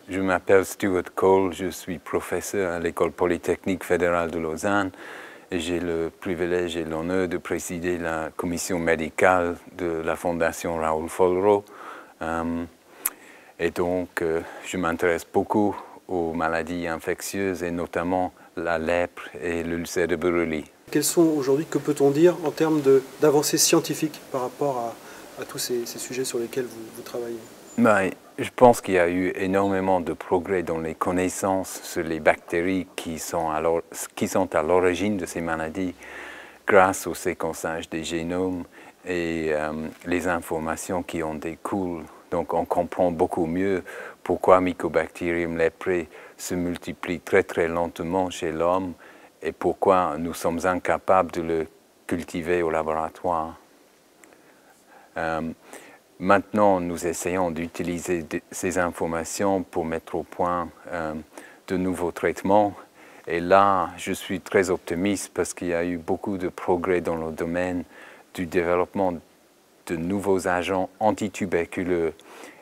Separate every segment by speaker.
Speaker 1: Je m'appelle Stuart Cole, je suis professeur à l'École polytechnique fédérale de Lausanne et j'ai le privilège et l'honneur de présider la commission médicale de la Fondation Raoul Follereau. Et donc, je m'intéresse beaucoup aux maladies infectieuses et notamment la lèpre et l'ulcère de Buruli.
Speaker 2: Quels sont aujourd'hui, que peut-on dire en termes d'avancées scientifiques par rapport à tous ces sujets sur lesquels vous travaillez?
Speaker 1: Je pense qu'il y a eu énormément de progrès dans les connaissances sur les bactéries qui sont à l'origine de ces maladies grâce au séquençage des génomes et les informations qui en découlent. Donc on comprend beaucoup mieux pourquoi Mycobacterium leprae se multiplie très lentement chez l'homme et pourquoi nous sommes incapables de le cultiver au laboratoire. Maintenant, nous essayons d'utiliser ces informations pour mettre au point de nouveaux traitements. Et là, je suis très optimiste parce qu'il y a eu beaucoup de progrès dans le domaine du développement de nouveaux agents antituberculeux.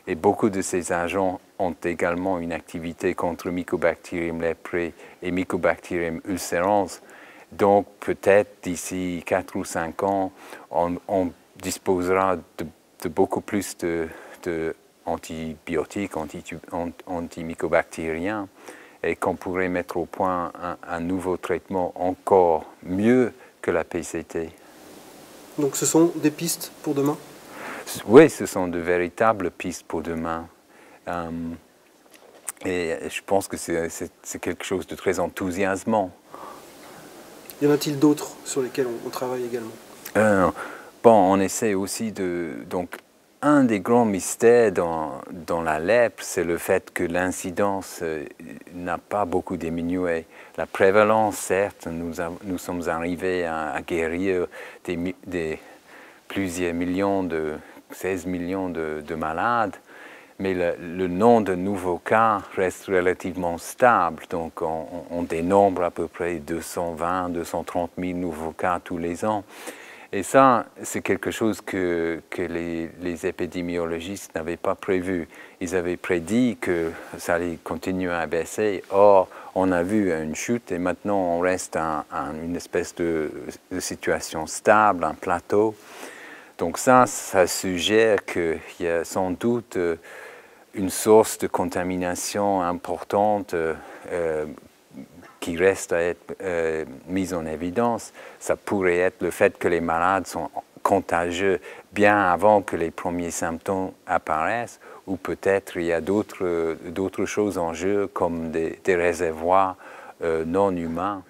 Speaker 1: Et beaucoup de ces agents ont également une activité contre Mycobacterium leprae et Mycobacterium ulcerans. Donc, peut-être d'ici 4 ou 5 ans, on disposera de beaucoup plus d'antibiotiques, antimycobactériens, et qu'on pourrait mettre au point un nouveau traitement encore mieux que la PCT.
Speaker 2: Donc ce sont des pistes pour demain?
Speaker 1: Oui, ce sont de véritables pistes pour demain. Et je pense que c'est quelque chose de très enthousiasmant.
Speaker 2: Y en a-t-il d'autres sur lesquels on travaille également?
Speaker 1: Bon, on essaie aussi donc, un des grands mystères dans la lèpre, c'est le fait que l'incidence n'a pas beaucoup diminué. La prévalence, certes, nous sommes arrivés à guérir plusieurs millions, 16 millions de malades, mais le nombre de nouveaux cas reste relativement stable. Donc, on dénombre à peu près 220, 230 000 nouveaux cas tous les ans. Et ça, c'est quelque chose que les épidémiologistes n'avaient pas prévu. Ils avaient prédit que ça allait continuer à baisser. Or, on a vu une chute et maintenant on reste à une espèce de situation stable, un plateau. Donc ça suggère qu'il y a sans doute une source de contamination importante qui reste à être mise en évidence. Ça pourrait être le fait que les malades sont contagieux bien avant que les premiers symptômes apparaissent, ou peut-être il y a d'autres choses en jeu comme des réservoirs non humains.